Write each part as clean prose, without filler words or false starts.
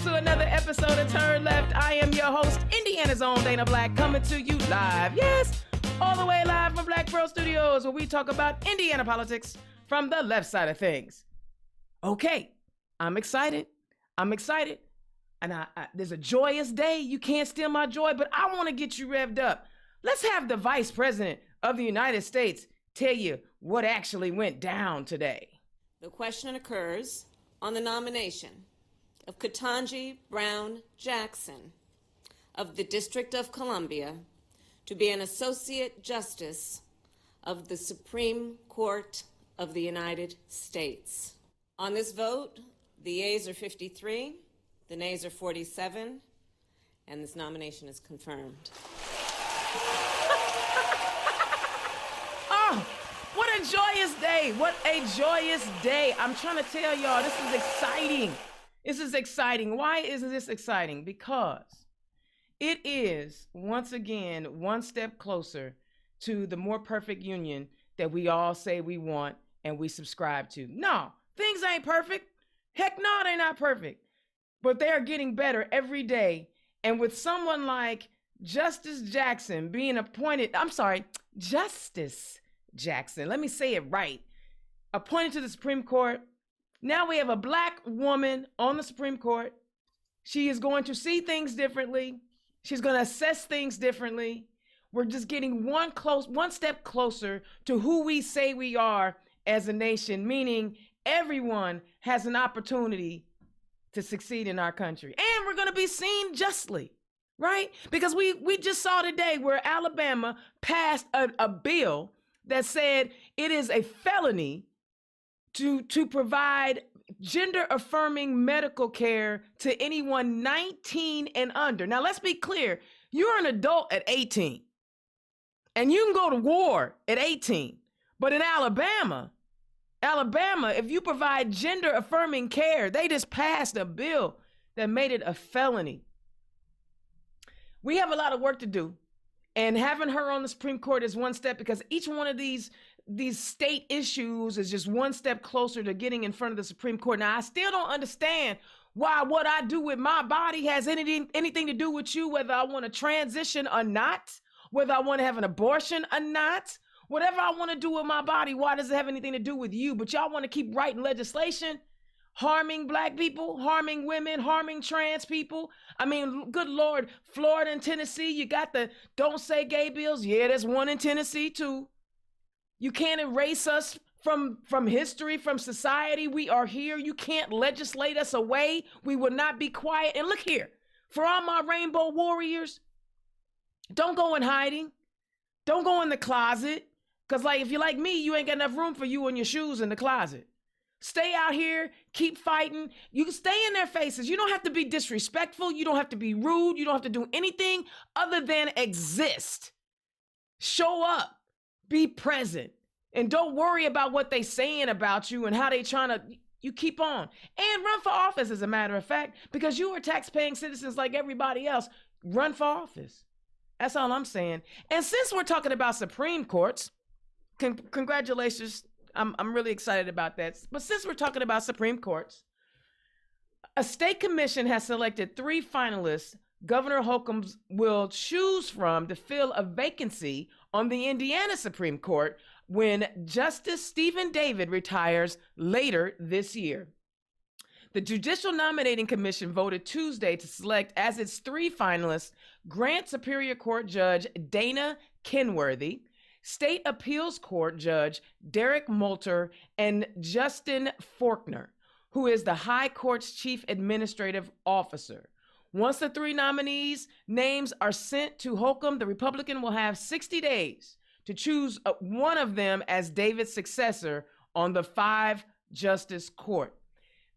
to another episode of Turn Left. I am your host, Indiana's own Dana Black, coming to you live. Yes, all the way live from Black Pearl Studios, where we talk about Indiana politics from the left side of things. Okay, I'm excited. And there's a joyous day. You can't steal my joy, but I want to get you revved up. Let's have the Vice President of the United States tell you what actually went down today. The question occurs on the nomination of Ketanji Brown Jackson of the District of Columbia to be an Associate Justice of the Supreme Court of the United States. On this vote, the yeas are 53, the nays are 47, and this nomination is confirmed. Oh, what a joyous day. What a joyous day. I'm trying to tell y'all, this is exciting. This is exciting. Why is this exciting? Because it is, once again, one step closer to the more perfect union that we all say we want and we subscribe to. No, things ain't perfect. Heck no, they're not perfect. But they are getting better every day. And with someone like Justice Jackson being appointed, Justice Jackson, let me say it right, appointed to the Supreme Court. Now we have a Black woman on the Supreme Court. She is going to see things differently. She's going to assess things differently. We're just getting one step closer to who we say we are as a nation, meaning everyone has an opportunity to succeed in our country. And we're going to be seen justly, right? Because we just saw today where Alabama passed a bill that said it is a felony to provide gender-affirming medical care to anyone 19 and under. Now, let's be clear. You're an adult at 18, and you can go to war at 18. But in Alabama, if you provide gender-affirming care, they just passed a bill that made it a felony. We have a lot of work to do. And having her on the Supreme Court is one step, because each one of these state issues is just one step closer to getting in front of the Supreme Court. Now, I still don't understand why what I do with my body has anything to do with you, whether I want to transition or not, whether I want to have an abortion or not. Whatever I want to do with my body, why does it have anything to do with you? But y'all want to keep writing legislation, harming Black people, harming women, harming trans people. I mean, good Lord, Florida and Tennessee, you got the don't say gay bills. Yeah, there's one in Tennessee too. You can't erase us from history, from society. We are here. You can't legislate us away. We will not be quiet. And look here, for all my rainbow warriors, don't go in hiding. Don't go in the closet. Because if you're like me, you ain't got enough room for you and your shoes in the closet. Stay out here, keep fighting. You can stay in their faces. You don't have to be disrespectful. You don't have to be rude. You don't have to do anything other than exist. Show up, be present, and don't worry about what they saying about you and how they trying to, you keep on. And run for office, as a matter of fact, because you are tax-paying citizens like everybody else. Run for office. That's all I'm saying. And since we're talking about Supreme Courts, congratulations. I'm really excited about that. But since we're talking about Supreme Courts, a state commission has selected 3 finalists Governor Holcomb will choose from to fill a vacancy on the Indiana Supreme Court when Justice Stephen David retires later this year. The Judicial Nominating Commission voted Tuesday to select as its 3 finalists Grant Superior Court Judge Dana Kenworthy, State Appeals Court Judge Derek Moulter, and Justin Faulkner, who is the High Court's Chief Administrative Officer. Once the 3 nominees' names are sent to Holcomb, the Republican will have 60 days to choose one of them as David's successor on the 5-justice court.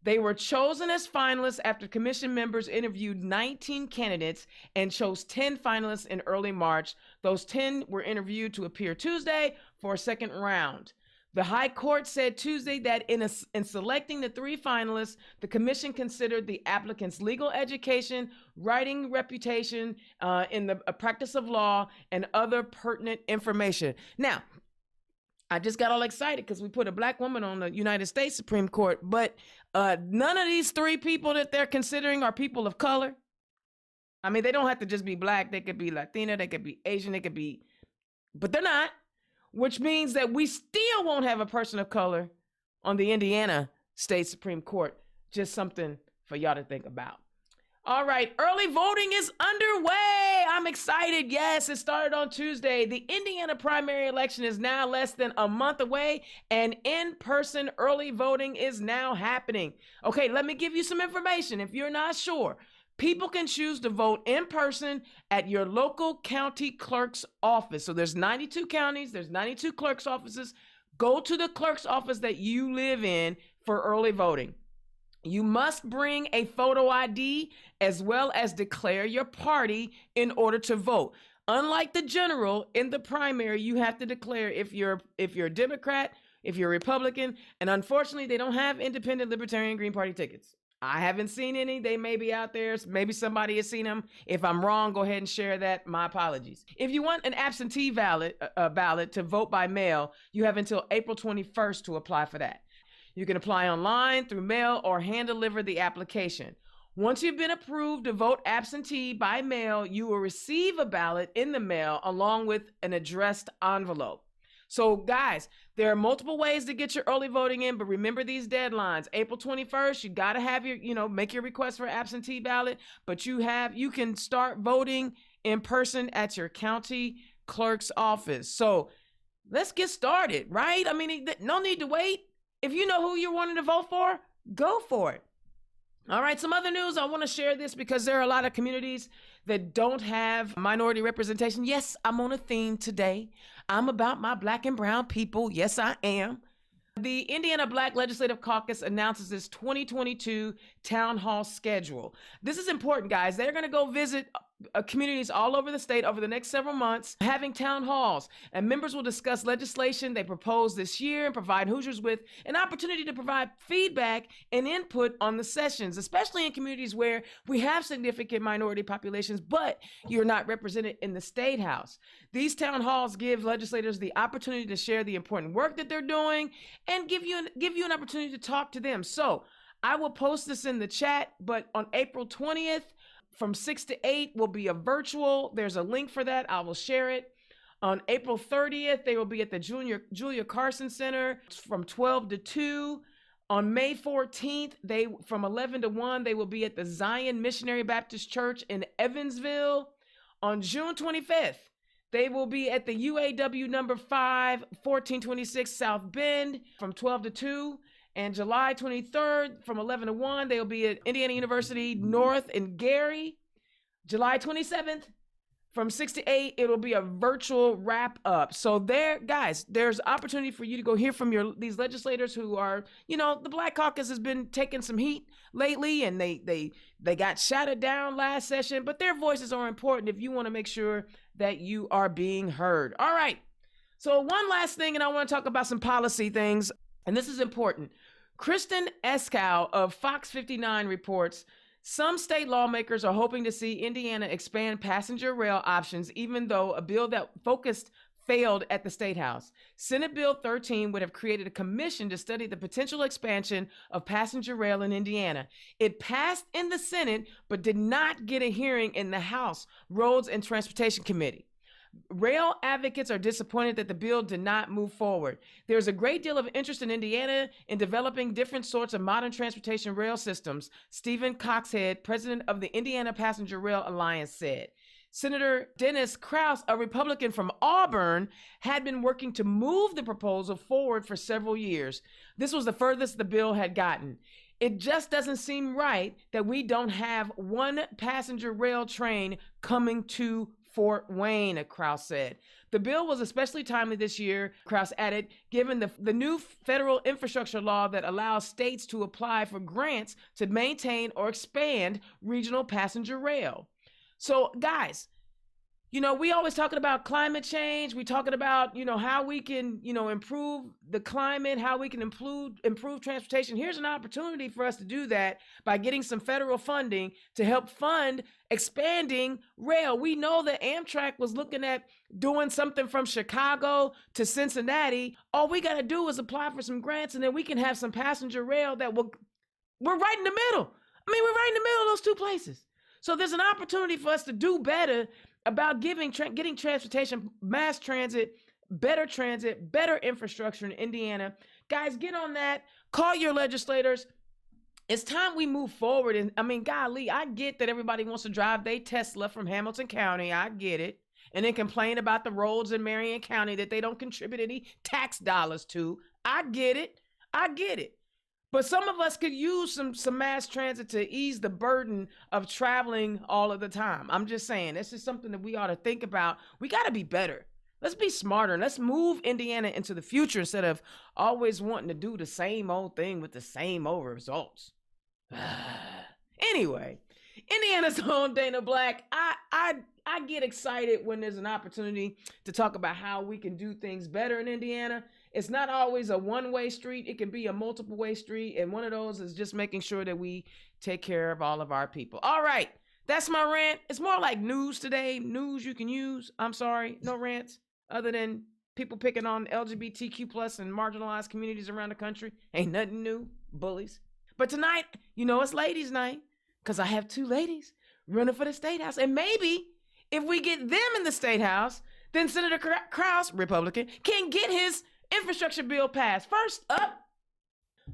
They were chosen as finalists after commission members interviewed 19 candidates and chose 10 finalists in early March. Those 10 were interviewed to appear Tuesday for a second round. The High Court said Tuesday that in selecting the 3 finalists, the commission considered the applicant's legal education, writing reputation in the practice of law, and other pertinent information. Now, I just got all excited because we put a black woman on the United States Supreme Court, but none of these three people that they're considering are people of color. I mean, they don't have to just be black. They could be Latina, they could be Asian, they could be, but they're not, which means that we still won't have a person of color on the Indiana State Supreme Court. Just something for y'all to think about. All right, early voting is underway. I'm excited. Yes, it started on Tuesday. The Indiana primary election is now less than a month away, and in-person early voting is now happening. Okay, let me give you some information if you're not sure. People can choose to vote in person at your local county clerk's office. So there's 92 counties, there's 92 clerk's offices. Go to the clerk's office that you live in for early voting. You must bring a photo ID as well as declare your party in order to vote. Unlike the general, in the primary, you have to declare if you're a Democrat, if you're a Republican, and unfortunately, they don't have independent, libertarian, Green Party tickets. I haven't seen any. They may be out there. Maybe somebody has seen them. If I'm wrong, go ahead and share that. My apologies. If you want an absentee ballot to vote by mail, you have until April 21st to apply for that. You can apply online, through mail, or hand deliver the application. Once you've been approved to vote absentee by mail, you will receive a ballot in the mail along with an addressed envelope. So guys, there are multiple ways to get your early voting in, but remember these deadlines. April 21st, you got to have your, make your request for absentee ballot, but you can start voting in person at your county clerk's office. So let's get started, right? I mean, no need to wait. If you know who you're wanting to vote for, go for it. All right, some other news. I want to share this because there are a lot of communities that don't have minority representation. Yes, I'm on a theme today. I'm about my black and brown people. Yes, I am. The Indiana Black Legislative Caucus announces its 2022 town hall schedule. This is important, guys. They're going to go visit communities all over the state over the next several months, having town halls, and members will discuss legislation they propose this year and provide Hoosiers with an opportunity to provide feedback and input on the sessions, especially in communities where we have significant minority populations, but you're not represented in the state house. These town halls give legislators the opportunity to share the important work that they're doing and give you an opportunity to talk to them. So I will post this in the chat, but on April 20th, from 6 to 8 will be a virtual. There's a link for that. I will share it. On April 30th, they will be at the Julia Carson Center from 12 to 2. On May 14th, from 11 to 1, they will be at the Zion Missionary Baptist Church in Evansville. On June 25th, they will be at the UAW number 5, 1426 South Bend from 12 to 2. And July 23rd, from 11 to 1, they'll be at Indiana University North in Gary. July 27th, from 6 to 8, it'll be a virtual wrap up. So there's opportunity for you to go hear from these legislators who are, the Black Caucus has been taking some heat lately, and they got shouted down last session, but their voices are important if you want to make sure that you are being heard. All right. So one last thing, and I want to talk about some policy things, and this is important. Kristen Eskow of Fox 59 reports some state lawmakers are hoping to see Indiana expand passenger rail options, even though a bill that failed at the State House. Senate Bill 13 would have created a commission to study the potential expansion of passenger rail in Indiana. It passed in the Senate, but did not get a hearing in the House Roads and Transportation Committee. Rail advocates are disappointed that the bill did not move forward. There's a great deal of interest in Indiana in developing different sorts of modern transportation rail systems, Stephen Coxhead, president of the Indiana Passenger Rail Alliance, said. Senator Dennis Kraus, a Republican from Auburn, had been working to move the proposal forward for several years. This was the furthest the bill had gotten. It just doesn't seem right that we don't have one passenger rail train coming to Fort Wayne, Kraus said. The bill was especially timely this year, Kraus added, given the new federal infrastructure law that allows states to apply for grants to maintain or expand regional passenger rail. So, guys, We always talking about climate change. We talking about, how we can, improve the climate, how we can improve transportation. Here's an opportunity for us to do that by getting some federal funding to help fund expanding rail. We know that Amtrak was looking at doing something from Chicago to Cincinnati. All we got to do is apply for some grants, and then we can have some passenger rail we're right in the middle. We're right in the middle of those two places. So there's an opportunity for us to do better about getting transportation, mass transit, better infrastructure in Indiana. Guys, get on that. Call your legislators. It's time we move forward. And golly, I get that everybody wants to drive their Tesla from Hamilton County. I get it. And then complain about the roads in Marion County that they don't contribute any tax dollars to. I get it. But some of us could use some mass transit to ease the burden of traveling all of the time. I'm just saying, this is something that we ought to think about. We got to be better. Let's be smarter. Let's move Indiana into the future instead of always wanting to do the same old thing with the same old results. Anyway, Indiana's own Dana Black. I get excited when there's an opportunity to talk about how we can do things better in Indiana. It's not always a one-way street. It can be a multiple-way street. And one of those is just making sure that we take care of all of our people. All right. That's my rant. It's more like news today. News you can use. I'm sorry. No rants other than people picking on LGBTQ plus and marginalized communities around the country. Ain't nothing new. Bullies. But tonight, it's ladies' night because I have two ladies running for the State House. And maybe if we get them in the State House, then Senator Krause, Republican, can get his infrastructure bill passed. First up,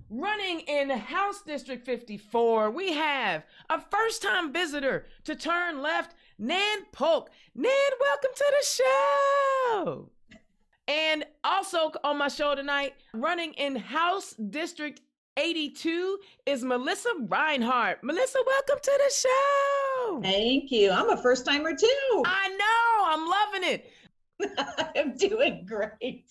running in House District 54, we have a first-time visitor to turn left, Nan Polk. Nan, welcome to the show. And also on my show tonight, running in House District 82 is Melissa Reinhardt. Melissa, welcome to the show. Thank you. I'm a first-timer too. I know. I'm loving it. I'm doing great.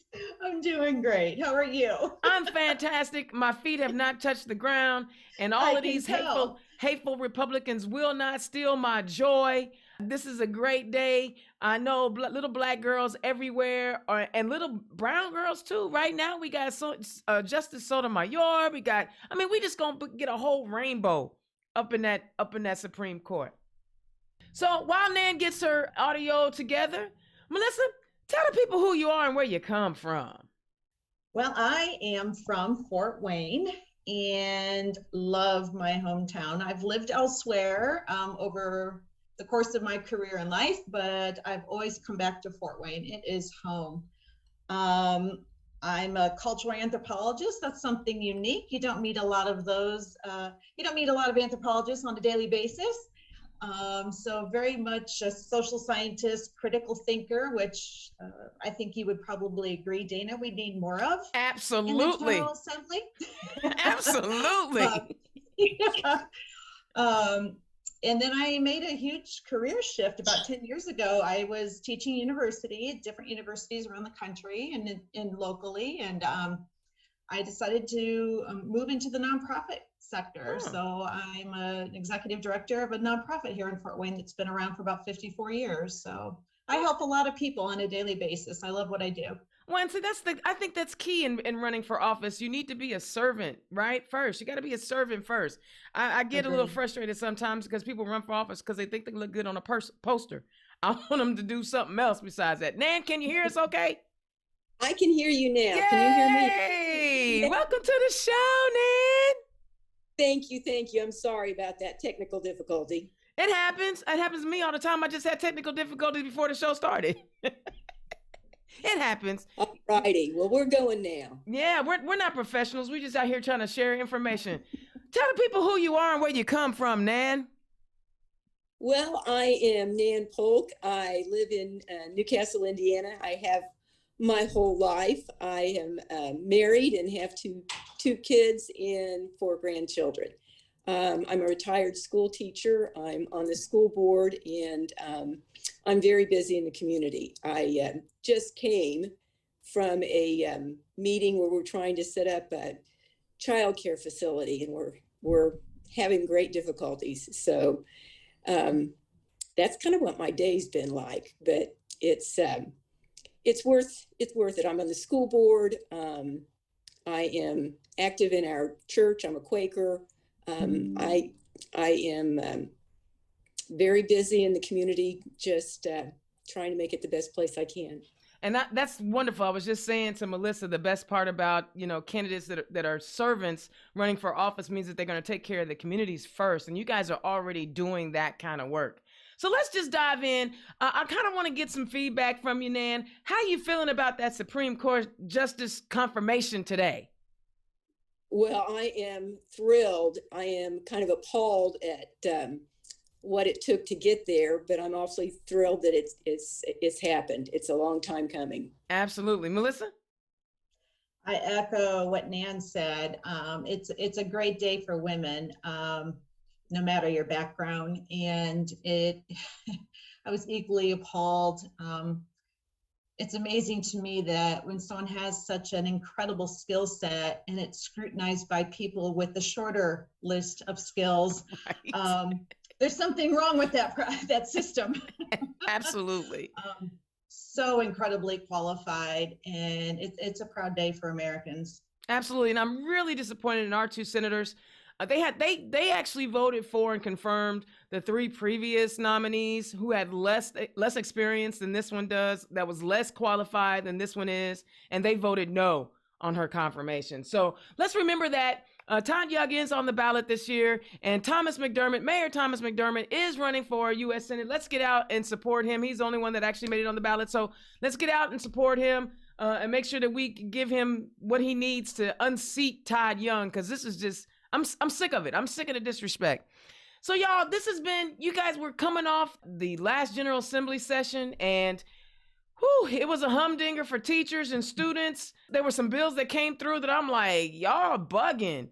How are you? I'm fantastic. My feet have not touched the ground, and all of these hateful Republicans will not steal my joy. This is a great day. I know little black girls everywhere, and little brown girls too. Right now, we got Justice Sotomayor. We just gonna get a whole rainbow up in that Supreme Court. So while Nan gets her audio together, Melissa, tell the people who you are and where you come from. Well, I am from Fort Wayne and love my hometown. I've lived elsewhere over the course of my career and life, but I've always come back to Fort Wayne. It is home. I'm a cultural anthropologist. That's something unique. You don't meet a lot of those. You don't meet a lot of anthropologists on a daily basis. So very much a social scientist, critical thinker, which I think you would probably agree, Dana, we need more of. Absolutely. In the General Assembly. Absolutely. And then I made a huge career shift about 10 years ago. I was teaching university at different universities around the country and locally, and I decided to move into the nonprofit sector. So I'm an executive director of a nonprofit here in Fort Wayne that's been around for about 54 years. So I help a lot of people on a daily basis. I love what I do. Well, and so I think that's key in running for office. You need to be a servant, right? First, you got to be a servant first. I get a little frustrated sometimes because people run for office because they think they look good on a poster. I want them to do something else besides that. Nan, can you hear us okay? I can hear you now. Yay! Can you hear me? Welcome to the show, Nan. Thank you. I'm sorry about that technical difficulty. It happens. It happens to me all the time. I just had technical difficulties before the show started. It happens. All righty. Well, we're going now. Yeah, we're not professionals. We're just out here trying to share information. Tell the people who you are and where you come from, Nan. Well, I am Nan Polk. I live in Newcastle, Indiana. I have my whole life. I am married and have two kids and 4 grandchildren. I'm a retired school teacher. I'm on the school board, and I'm very busy in the community. I just came from a meeting where we're trying to set up a childcare facility, and we're having great difficulties. So that's kind of what my day's been like. But it's worth it. I'm on the school board. I am active in our church. I'm a Quaker. I am very busy in the community, just trying to make it the best place I can. And that's wonderful. I was just saying to Melissa, the best part about, candidates that are servants running for office means that they're going to take care of the communities first. And you guys are already doing that kind of work. So let's just dive in. I kind of want to get some feedback from you, Nan. How are you feeling about that Supreme Court Justice confirmation today? Well, I am thrilled. I am kind of appalled at what it took to get there, but I'm awfully thrilled that it's happened. It's a long time coming. Absolutely. Melissa? I echo what Nan said. It's a great day for women, no matter your background. And I was equally appalled. It's amazing to me that when someone has such an incredible skill set and it's scrutinized by people with the shorter list of skills, right. There's something wrong with that system. Absolutely. So incredibly qualified, and it's a proud day for Americans. Absolutely, and I'm really disappointed in our two senators. They actually voted for and confirmed the three previous nominees who had less experience than this one does, that was less qualified than this one is, and they voted no on her confirmation. So let's remember that. Todd Young's on the ballot this year, and Mayor Thomas McDermott is running for U.S. Senate. Let's get out and support him. He's the only one that actually made it on the ballot. So let's get out and support him and make sure that we give him what he needs to unseat Todd Young, because this is just, I'm sick of it. I'm sick of the disrespect. So y'all, you guys were coming off the last General Assembly session, and it was a humdinger for teachers and students. There were some bills that came through that I'm like, y'all bugging.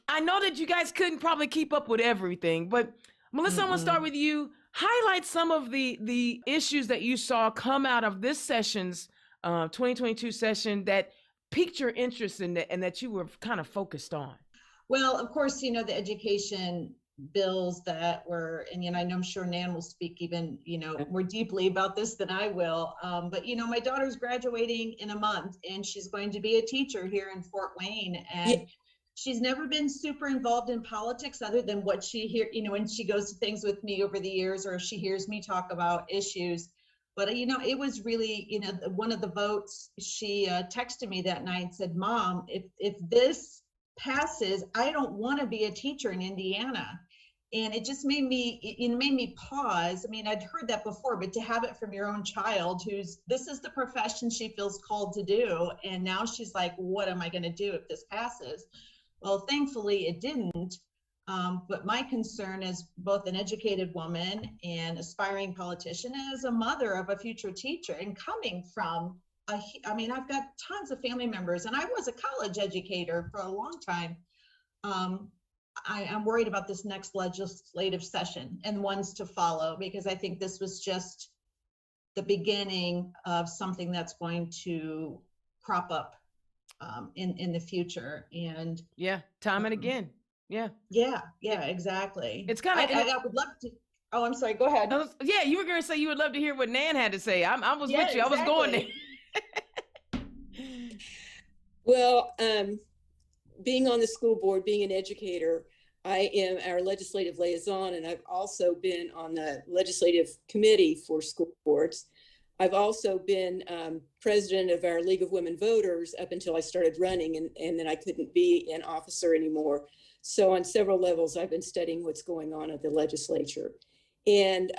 I know that you guys couldn't probably keep up with everything, but Melissa, I want to start with you. Highlight some of the issues that you saw come out of this session's 2022 session that piqued your interest in and that you were kind of focused on. Well, of course, the education bills that were, and I'm sure Nan will speak even more deeply about this than I will, but my daughter's graduating in a month, and she's going to be a teacher here in Fort Wayne, and she's never been super involved in politics other than what she hear, when she goes to things with me over the years, or if she hears me talk about issues. But it was really, one of the votes, she texted me that night and said, "Mom, if this passes, I don't want to be a teacher in Indiana." And it just made me pause. I mean, I'd heard that before, but to have it from your own child, this is the profession she feels called to do. And now she's like, what am I going to do if this passes? Well, thankfully it didn't. But my concern as both an educated woman and aspiring politician, and as a mother of a future teacher, and coming from I've got tons of family members, and I was a college educator for a long time. I'm worried about this next legislative session and ones to follow, because I think this was just the beginning of something that's going to crop up in the future. And time and again. Yeah, exactly. It's kind of, I would love to. Oh, I'm sorry. Go ahead. You were going to say you would love to hear what Nan had to say. I was with you. Exactly. I was going there. Well, being on the school board, being an educator, I am our legislative liaison, and I've also been on the legislative committee for school boards. I've also been president of our League of Women Voters up until I started running, and then I couldn't be an officer anymore. So on several levels, I've been studying what's going on at the legislature. And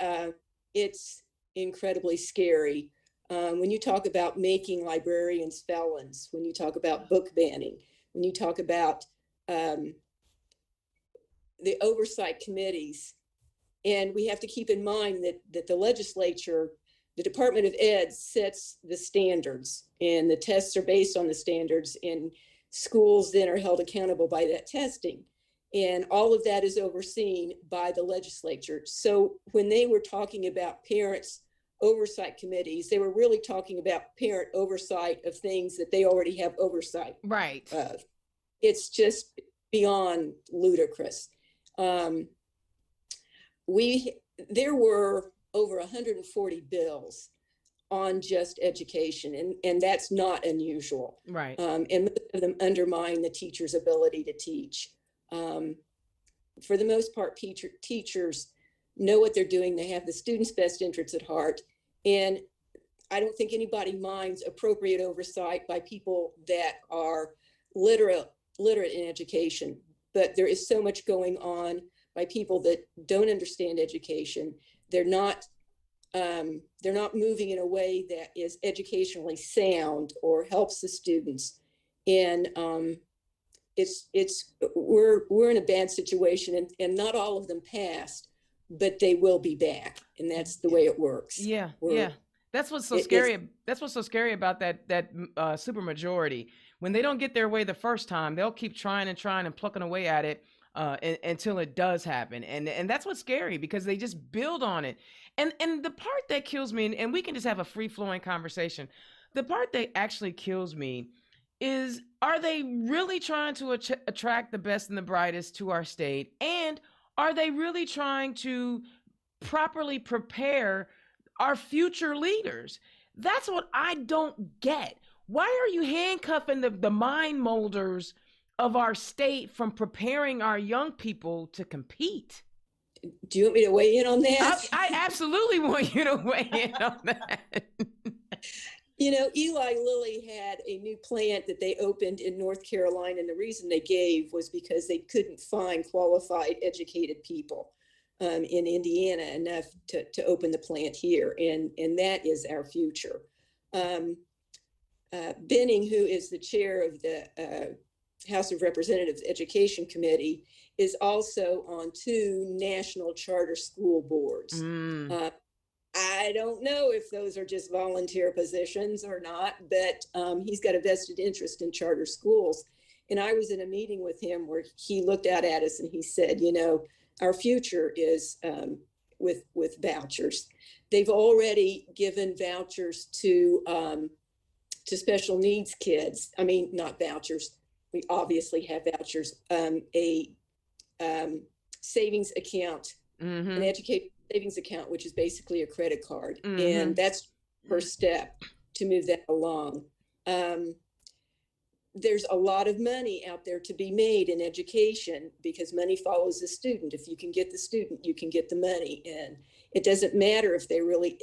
it's incredibly scary. When you talk about making librarians felons, when you talk about book banning, when you talk about the oversight committees, and we have to keep in mind that the legislature, the Department of Ed sets the standards, and the tests are based on the standards, and schools then are held accountable by that testing. And all of that is overseen by the legislature. So when they were talking about parents' oversight committees, they were really talking about parent oversight of things that they already have oversight of. It's just beyond ludicrous. there were over 140 bills on just education, and that's not unusual. Right. And most of them undermine the teacher's ability to teach. For the most part, teachers know what they're doing. They have the student's best interests at heart. And I don't think anybody minds appropriate oversight by people that are literate in education. But there is so much going on by people that don't understand education. They're not moving in a way that is educationally sound or helps the students. And we're in a bad situation, and not all of them passed, but they will be back, and that's the way it works. Yeah, yeah. That's what's so scary. That's what's so scary about that super majority. When they don't get their way the first time, they'll keep trying and plucking away at it until it does happen. And that's what's scary, because they just build on it. And the part that kills me, and we can just have a free flowing conversation. The part that actually kills me is, are they really trying to attract the best and the brightest to our state? And are they really trying to properly prepare our future leaders? That's what I don't get. Why are you handcuffing the mind molders of our state from preparing our young people to compete? Do you want me to weigh in on that? I absolutely want you to weigh in on that. You know, Eli Lilly had a new plant that they opened in North Carolina, and the reason they gave was because they couldn't find qualified, educated people in Indiana enough to open the plant here, and that is our future. Benning, who is the chair of the House of Representatives Education Committee, is also on 2 national charter school boards. I don't know if those are just volunteer positions or not, but he's got a vested interest in charter schools. And I was in a meeting with him where he looked out at us and he said, you know, our future is with vouchers. They've already given vouchers to special needs kids. I mean, not vouchers. We obviously have vouchers. A savings account, an education savings account, which is basically a credit card. And that's the first step to move that along. There's a lot of money out there to be made in education, because money follows the student. If you can get the student, you can get the money. And it doesn't matter if they really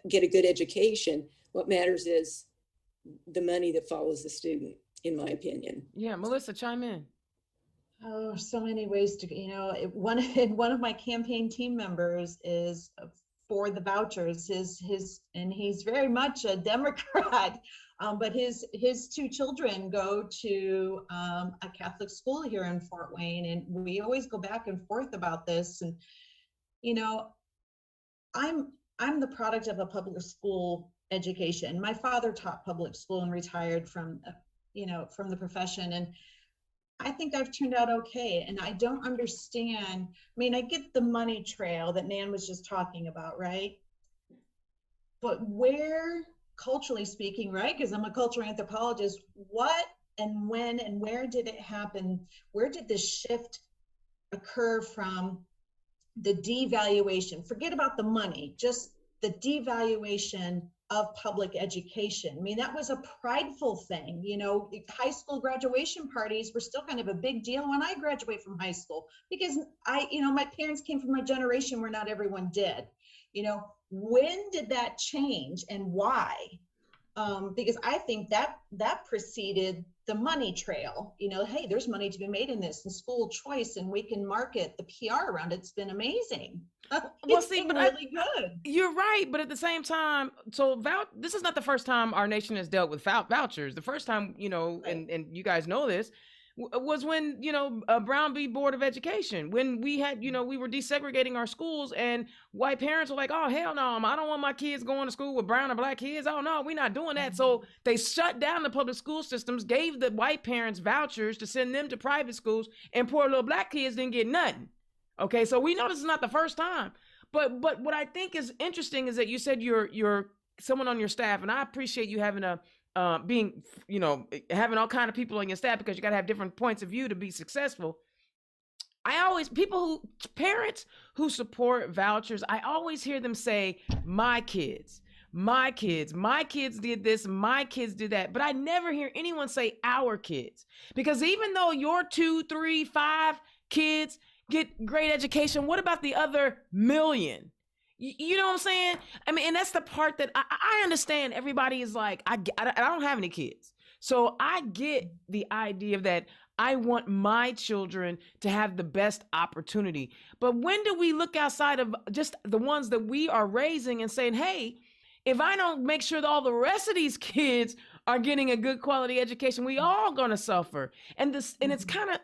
get a good education. What matters is the money that follows the student, in my opinion. Yeah, Melissa, chime in. Oh, so many ways to, you know, one of my campaign team members is for the vouchers. And he's very much a Democrat, but his 2 children go to a Catholic school here in Fort Wayne, and we always go back and forth about this. And you know, I'm the product of a public school education. My father taught public school and retired from the profession, and I think I've turned out okay. And I don't understand. I mean, I get the money trail that Nan was just talking about, right? But where, culturally speaking, right? Because I'm a cultural anthropologist, what and when and where did it happen? Where did this shift occur from the devaluation? Forget about the money, just the devaluation of public education. I mean, that was a prideful thing. You know, high school graduation parties were still kind of a big deal when I graduated from high school, because my parents came from a generation where not everyone did. You know, when did that change and why? Because I think that preceded the money trail. You know, hey, there's money to be made in this, and school choice, and we can market the PR around it. It's been amazing. It's been really good. You're right, but at the same time, so this is not the first time our nation has dealt with vouchers. The first time, you know, and you guys know this, was when, you know, Brown v. Board of Education, when we had, you know, we were desegregating our schools, and white parents were like, oh, hell no, I don't want my kids going to school with brown or black kids. Oh no, we're not doing that. So they shut down the public school systems, gave the white parents vouchers to send them to private schools, and poor little black kids didn't get nothing. Okay, so we know this is not the first time. But what I think is interesting is that you said you're someone on your staff, and I appreciate you having having all kind of people on your staff, because you got to have different points of view to be successful. parents who support vouchers, I always hear them say, my kids, my kids, my kids did this, my kids did that. But I never hear anyone say our kids. Because even though your 2, 3, 5 kids get great education, what about the other million? You know what I'm saying? I mean, and that's the part that I understand. Everybody is like, I don't have any kids. So I get the idea of that. I want my children to have the best opportunity. But when do we look outside of just the ones that we are raising and saying, hey, if I don't make sure that all the rest of these kids are getting a good quality education, we all going to suffer. And it's kind of,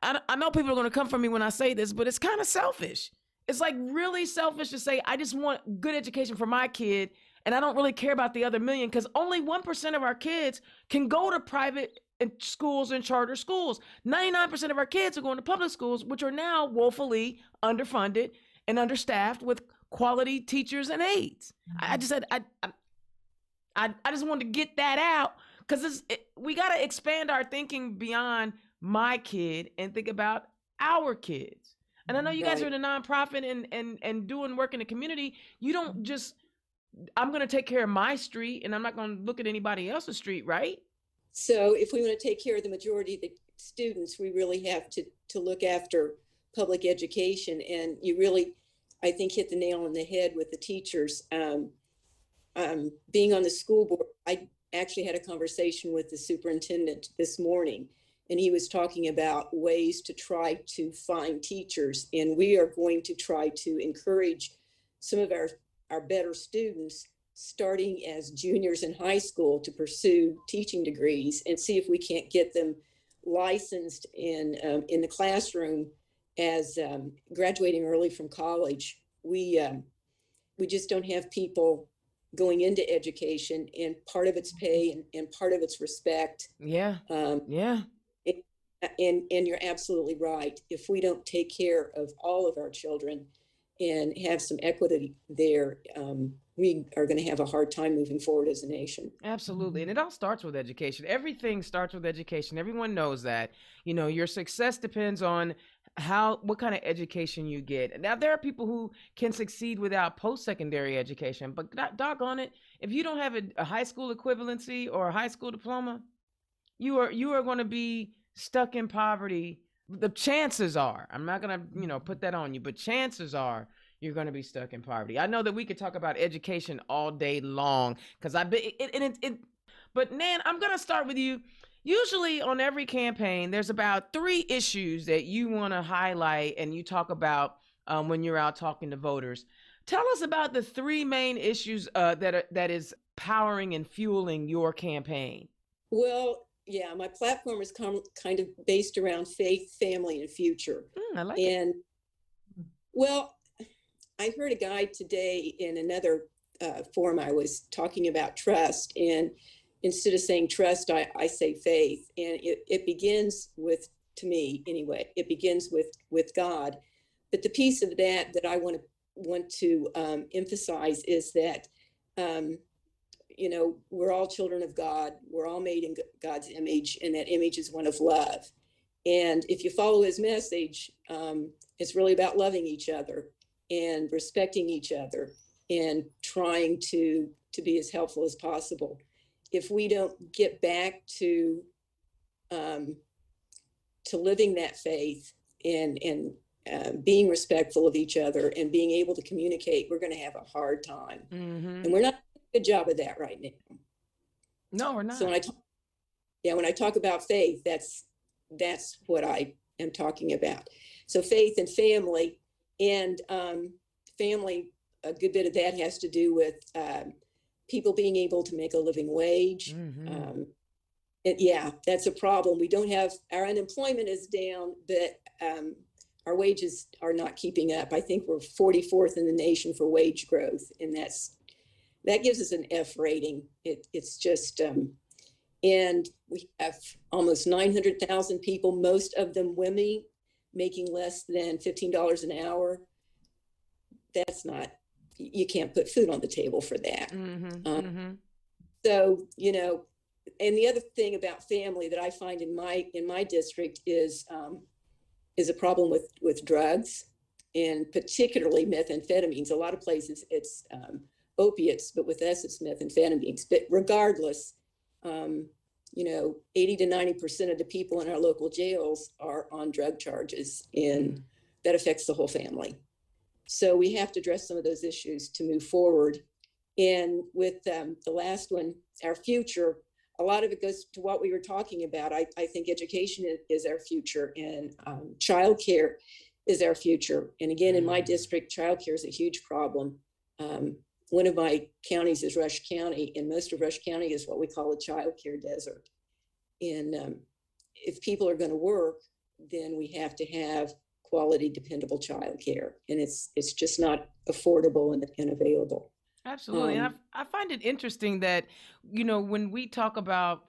I know people are going to come for me when I say this, but it's kind of selfish. It's like really selfish to say, I just want good education for my kid, and I don't really care about the other million, because only 1% of our kids can go to private schools and charter schools. 99% of our kids are going to public schools, which are now woefully underfunded and understaffed with quality teachers and aides. I just said, I just wanted to get that out, because we got to expand our thinking beyond my kid and think about our kids. And I know you guys are in a nonprofit and doing work in the community. You don't just, I'm going to take care of my street and I'm not going to look at anybody else's street, right? So if we want to take care of the majority of the students, we really have to look after public education. And you really, I think, hit the nail on the head with the teachers. Being on the school board, I actually had a conversation with the superintendent this morning, and he was talking about ways to try to find teachers. And we are going to try to encourage some of our better students, starting as juniors in high school, to pursue teaching degrees and see if we can't get them licensed in the classroom as graduating early from college. We just don't have people going into education, and part of it's pay and part of it's respect. Yeah. And you're absolutely right. If we don't take care of all of our children and have some equity there, we are going to have a hard time moving forward as a nation. Absolutely. And it all starts with education. Everything starts with education. Everyone knows that. You know, your success depends on what kind of education you get. Now, there are people who can succeed without post-secondary education, but doggone it, if you don't have a high school equivalency or a high school diploma, you are going to be stuck in poverty. The chances are, I'm not going to, put that on you, but chances are you're going to be stuck in poverty. I know that we could talk about education all day long, because but Nan, I'm going to start with you. Usually on every campaign, there's about 3 issues that you want to highlight and you talk about when you're out talking to voters. Tell us about the 3 main issues that is powering and fueling your campaign. Well, yeah, my platform is kind of based around faith, family, and future. I like it. Well, I heard a guy today in another forum. I was talking about trust, and instead of saying trust, I say faith. And it begins with, to me anyway, it begins with God. But the piece of that I want to emphasize is that, we're all children of God. We're all made in God's image, and that image is one of love. And if you follow his message, it's really about loving each other and respecting each other and trying to be as helpful as possible. If we don't get back to living that faith and being respectful of each other and being able to communicate, we're going to have a hard time. Mm-hmm. And we're not doing a good job of that right now. No, we're not. So when I talk about faith, that's what I am talking about. So faith and family, and family, a good bit of that has to do with people being able to make a living wage. Mm-hmm. And that's a problem. We don't have, our unemployment is down, but our wages are not keeping up. I think we're 44th in the nation for wage growth, and that gives us an F rating. It's just, and we have almost 900,000 people, most of them women, making less than $15 an hour. That's not, you can't put food on the table for that. Mm-hmm. So, and the other thing about family that I find in my district is is a problem with drugs, and particularly methamphetamines. A lot of places it's opiates, but with us it's methamphetamines. But regardless, 80 to 90% of the people in our local jails are on drug charges, and that affects the whole family. So we have to address some of those issues to move forward. And with the last one, our future, a lot of it goes to what we were talking about. I think education is our future, and childcare is our future. And again, in my district, childcare is a huge problem. One of my counties is Rush County, and most of Rush County is what we call a childcare desert. And if people are going to work, then we have to have quality, dependable childcare, and it's just not affordable and available. Absolutely. And I find it interesting that, when we talk about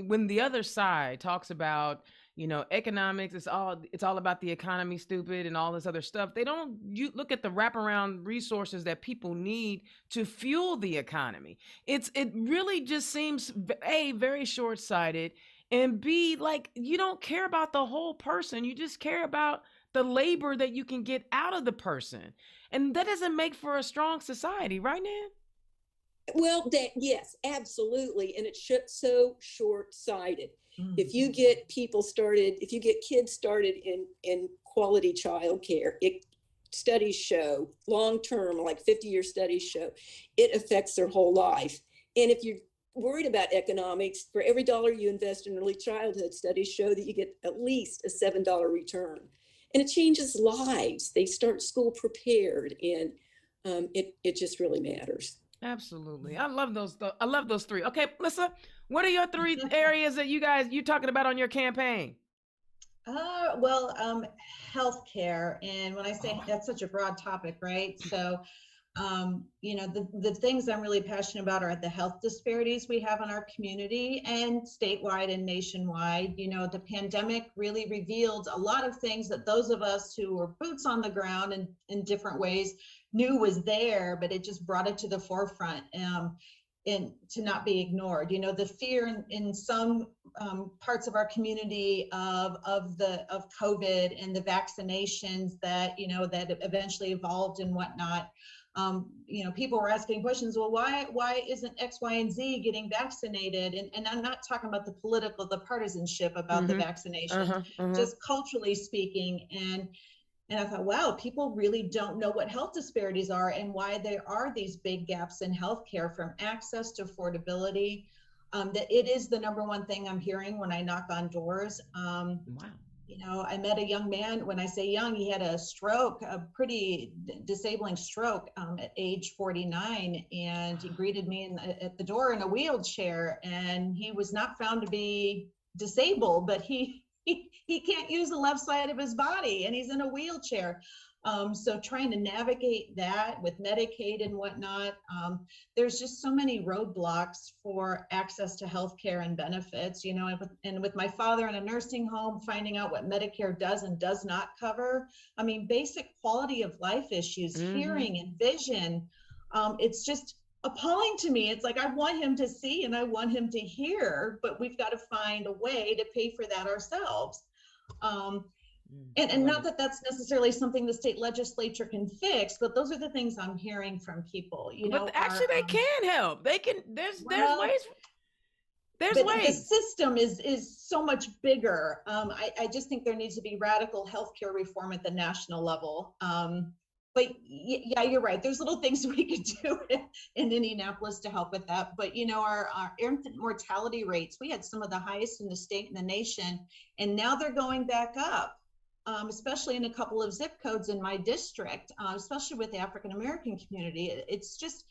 when the other side talks about, economics, it's all about the economy, stupid, and all this other stuff. You look at the wraparound resources that people need to fuel the economy. It really just seems A, very short-sighted, and B, like, you don't care about the whole person. You just care about the labor that you can get out of the person. And that doesn't make for a strong society, right, Nan? Well, yes, absolutely. And it's so short-sighted. If you get kids started in quality childcare, studies show, long-term, like 50-year studies show, it affects their whole life. And if you're worried about economics, for every dollar you invest in early childhood, studies show that you get at least a $7 return. And it changes lives. They start school prepared, and it just really matters. Absolutely. I love those three. Okay, Melissa, what are your three areas that you're talking about on your campaign? Healthcare. And when I say that's such a broad topic, right? So, the things I'm really passionate about are the health disparities we have in our community and statewide and nationwide. The pandemic really revealed a lot of things that those of us who were boots on the ground and in different ways knew was there, but it just brought it to the forefront. And to not be ignored, the fear in some parts of our community of COVID and the vaccinations that that eventually evolved and whatnot. People were asking questions. Well, why isn't X, Y, and Z getting vaccinated? And I'm not talking about the partisanship about the vaccination, just culturally speaking. And I thought, wow, people really don't know what health disparities are and why there are these big gaps in healthcare, from access to affordability. That it is the number one thing I'm hearing when I knock on doors. Wow. I met a young man. When I say young, he had a stroke, a pretty disabling stroke at age 49. And he greeted me at the door in a wheelchair, and he was not found to be disabled, but he can't use the left side of his body, and he's in a wheelchair. So trying to navigate that with Medicaid and whatnot, there's just so many roadblocks for access to healthcare and benefits, and with my father in a nursing home, finding out what Medicare does and does not cover. I mean, basic quality of life issues, hearing and vision. It's just appalling to me. It's like, I want him to see and I want him to hear, but we've got to find a way to pay for that ourselves. And not that that's necessarily something the state legislature can fix, but those are the things I'm hearing from people. But actually, they can help. They can. There's ways. There's ways. The system is so much bigger. I just think there needs to be radical healthcare reform at the national level. But yeah, you're right. There's little things we could do in Indianapolis to help with that. But our infant mortality rates, we had some of the highest in the state and the nation, and now they're going back up. Especially in a couple of zip codes in my district, especially with the African American community. It's just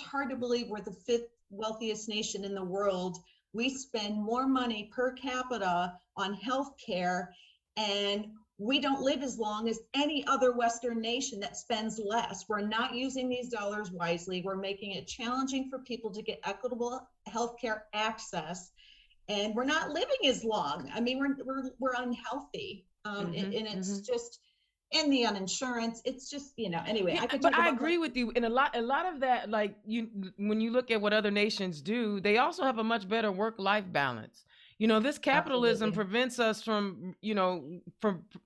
hard to believe we're the 5th wealthiest nation in the world. We spend more money per capita on health care, and we don't live as long as any other Western nation that spends less. We're not using these dollars wisely. We're making it challenging for people to get equitable healthcare access, and we're not living as long. I mean, we're unhealthy. And it's just, and the uninsurance, it's just, anyway. Yeah, I agree with you. And a lot of that, like when you look at what other nations do, they also have a much better work-life balance. This capitalism Absolutely. prevents us from,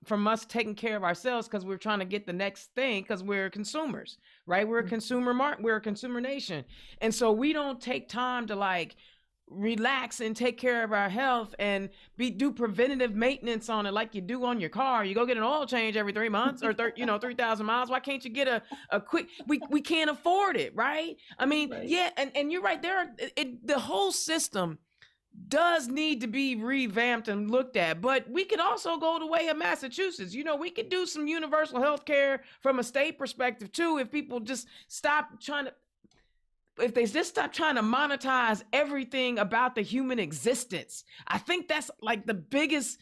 from us taking care of ourselves because we're trying to get the next thing because we're consumers, right? We're a we're a consumer nation. And so we don't take time to like relax and take care of our health and do preventative maintenance on it like you do on your car. You go get an oil change every 3 months or 3,000 miles. Why can't you get a quick, we can't afford it, right? I mean, Right. yeah, and you're right there. The whole system does need to be revamped and looked at, but we could also go the way of Massachusetts. We could do some universal health care from a state perspective too, if people just if they just stop trying to monetize everything about the human existence. I think that's like the biggest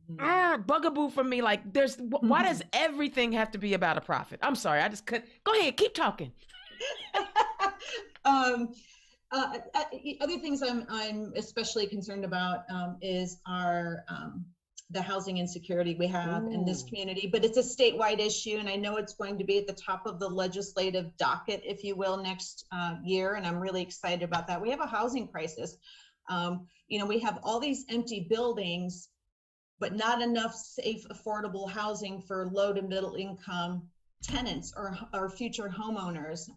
bugaboo for me. Like, why does everything have to be about a profit? I'm sorry, I just couldn't. Go ahead, keep talking. Other things I'm especially concerned about is the housing insecurity we have in this community, but it's a statewide issue, and I know it's going to be at the top of the legislative docket, if you will, next year, and I'm really excited about that. We have a housing crisis. We have all these empty buildings, but not enough safe, affordable housing for low to middle income tenants or future homeowners.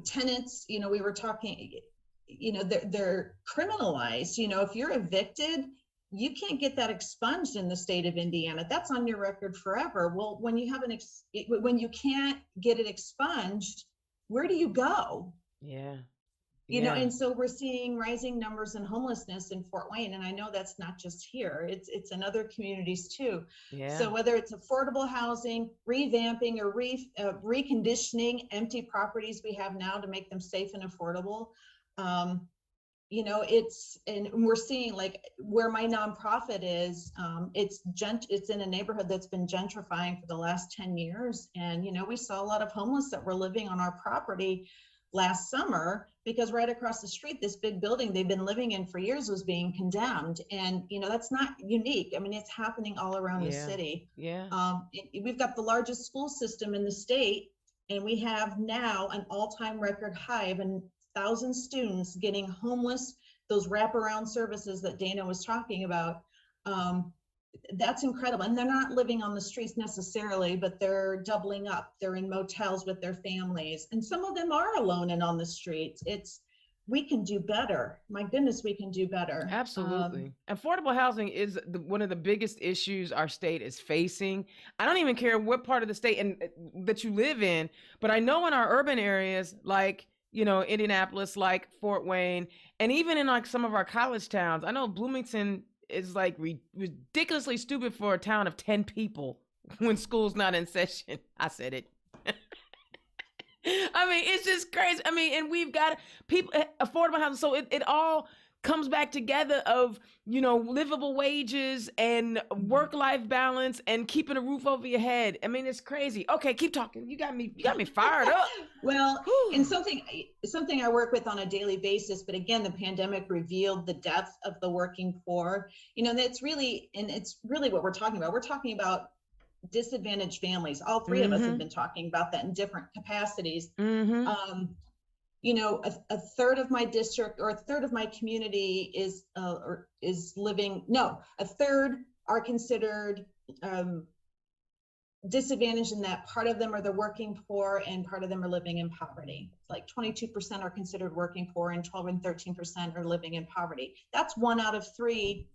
Tenants, we were talking, they're criminalized. If you're evicted, you can't get that expunged in the state of Indiana. That's on your record forever. Well, when you have when you can't get it expunged, where do you go? Yeah. And so we're seeing rising numbers in homelessness in Fort Wayne. And I know that's not just here, it's in other communities too. Yeah. So whether it's affordable housing, revamping or reconditioning empty properties we have now to make them safe and affordable, and we're seeing, like, where my nonprofit is, it's in a neighborhood that's been gentrifying for the last 10 years. And, we saw a lot of homeless that were living on our property last summer because right across the street, this big building they've been living in for years was being condemned. And, that's not unique. I mean, it's happening all around the city. Yeah. We've got the largest school system in the state, and we have now an all-time record high of 1,000 students getting homeless, those wraparound services that Dana was talking about. That's incredible. And they're not living on the streets necessarily, but they're doubling up. They're in motels with their families. And some of them are alone and on the streets. We can do better. My goodness, we can do better. Absolutely. Affordable housing is one of the biggest issues our state is facing. I don't even care what part of the state that you live in, but I know in our urban areas, like, Indianapolis, like Fort Wayne, and even in like some of our college towns, I know Bloomington is like ridiculously stupid for a town of 10 people when school's not in session. I said it. I mean, it's just crazy. I mean, and we've got people, affordable housing. So it all comes back together of, livable wages and work-life balance and keeping a roof over your head. I mean, it's crazy. Okay, keep talking. You got me fired up. Well, and something I work with on a daily basis, but again, the pandemic revealed the depth of the working poor. It's really what we're talking about. We're talking about disadvantaged families. All three of us have been talking about that in different capacities. A third of my district or a third of my community is living. No, a third are considered disadvantaged in that part of them are the working poor and part of them are living in poverty. Like 22% are considered working poor and 12 and 13% are living in poverty. That's 1 out of 3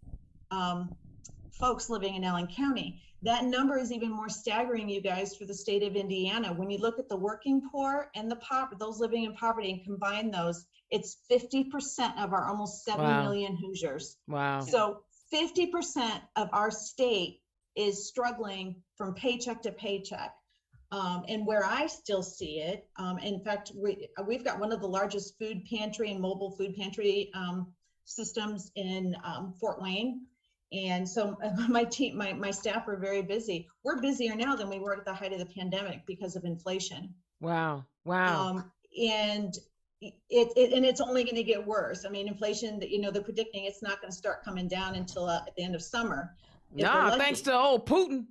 folks living in Allen County. That number is even more staggering, you guys, for the state of Indiana. When you look at the working poor and those living in poverty and combine those, it's 50% of our almost 7 million Hoosiers. Wow. So 50% of our state is struggling from paycheck to paycheck. And where I still see it, in fact, we've got one of the largest food pantry and mobile food pantry systems in Fort Wayne. And so my team, my staff are very busy. We're busier now than we were at the height of the pandemic because of inflation. Wow. And it's only going to get worse. I mean, inflation, they're predicting it's not going to start coming down until at the end of summer. Thanks to old Putin.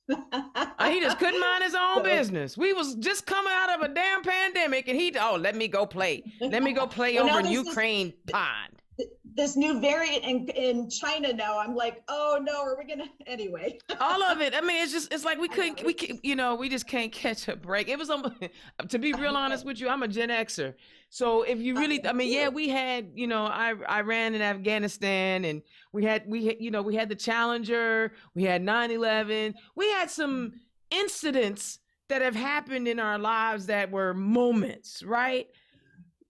He just couldn't mind his own business. We was just coming out of a damn pandemic, and let me go play. Let me go play over Ukraine pond. this new variant in China now. I'm like, oh no, are we gonna anyway? All of it. I mean, it's like we just can't catch a break. It was to be real honest with you, I'm a Gen Xer. So if you really, I mean, yeah, we had, Iran and Afghanistan, and we had the Challenger, we had 9/11, we had some incidents that have happened in our lives that were moments, right?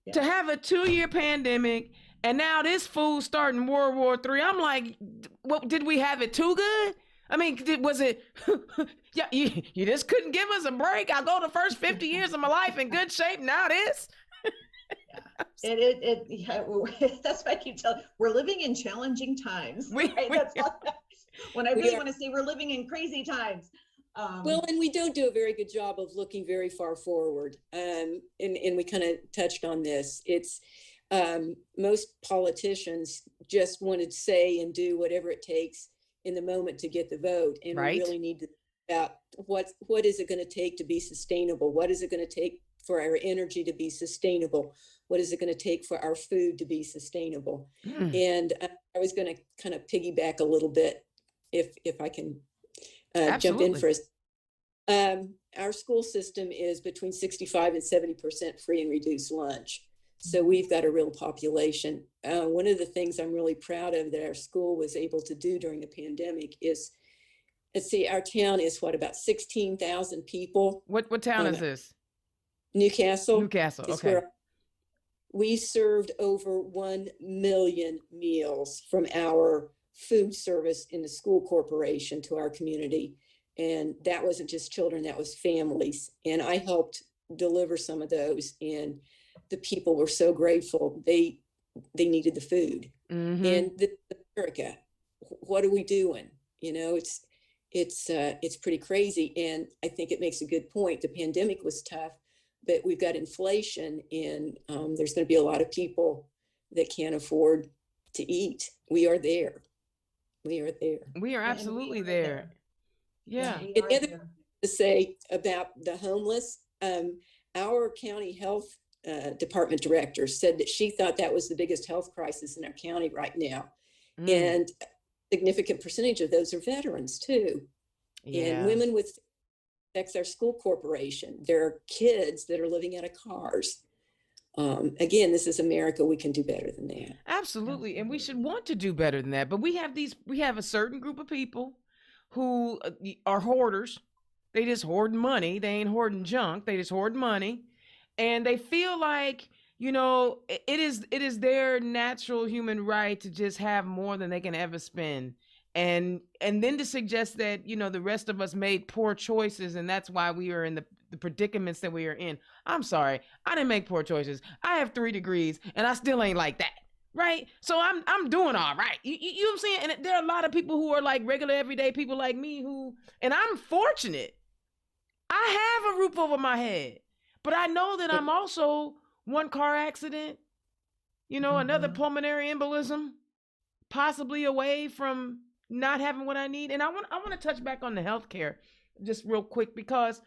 Yeah. To have a 2-year pandemic, and now this fool starting World War III. I'm like, what, did we have it too good? I mean, was it, yeah, you just couldn't give us a break? I go the first 50 years of my life in good shape, now this? That's why I keep telling you, we're living in challenging times. When I really want to say we're living in crazy times. Well, and we don't do a very good job of looking very far forward. And we kind of touched on this. It's most politicians just want to say and do whatever it takes in the moment to get the vote. And we really need to think about what is it going to take to be sustainable? What is it going to take for our energy to be sustainable? What is it going to take for our food to be sustainable? And I was going to kind of piggyback a little bit, if I can jump in first. Our school system is between 65 and 70% free and reduced lunch. So we've got a real population. One of the things I'm really proud of that our school was able to do during the pandemic is, let's see, our town is about 16,000 people. What town is this? Newcastle. Newcastle, okay. We served over 1 million meals from our food service in the school corporation to our community. And that wasn't just children, that was families. And I helped deliver some of those, and the people were so grateful. They needed the food. And America, what are we doing? It's pretty crazy. And I think it makes a good point. The pandemic was tough, but we've got inflation, and there's going to be a lot of people that can't afford to eat. We are there. We are absolutely there. Yeah. And the other thing to say about the homeless, our county health department director said that she thought that was the biggest health crisis in our county right now. And a significant percentage of those are veterans too. And women with affects our school corporation. There are kids that are living out of cars. Again, this is America. We can do better than that. Absolutely. And we should want to do better than that. But we have a certain group of people who are hoarders. They just hoard money. They ain't hoarding junk. They just hoard money. And they feel like, it is their natural human right to just have more than they can ever spend. And then to suggest that, the rest of us made poor choices, and that's why we are in the predicaments that we are in. I'm sorry. I didn't make poor choices. I have 3 degrees and I still ain't like that. Right. So I'm doing all right. You know what I'm saying? And there are a lot of people who are like regular everyday people like me and I'm fortunate. I have a roof over my head, but I know that I'm also one car accident, another pulmonary embolism, possibly away from not having what I need. And I want to touch back on the healthcare just real quick, because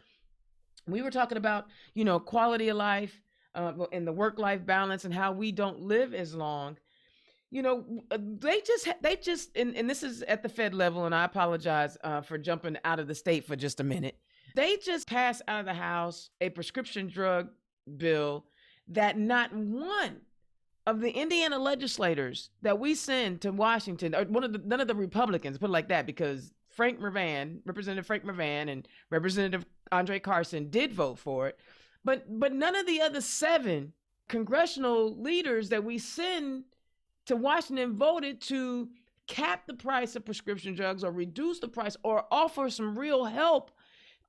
we were talking about, quality of life, and the work-life balance, and how we don't live as long. They just, and this is at the Fed level, and I apologize for jumping out of the state for just a minute. They just passed out of the House a prescription drug bill that not one of the Indiana legislators that we send to Washington, or none of the Republicans, put it like that, because Representative Frank Mrvan and Representative Andre Carson did vote for it. But none of the other 7 congressional leaders that we send to Washington voted to cap the price of prescription drugs, or reduce the price, or offer some real help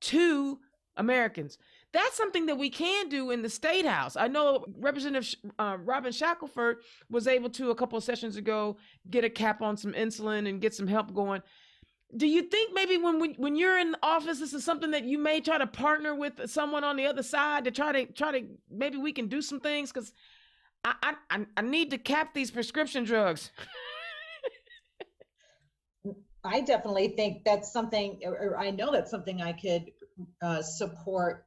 to Americans. That's something that we can do in the State House. I know Representative Robin Shackelford was able to, a couple of sessions ago, get a cap on some insulin and get some help going. Do you think maybe when you're in office, this is something that you may try to partner with someone on the other side to try to maybe we can do some things? Because I need to cap these prescription drugs. I definitely think that's something, or I know that's something I could support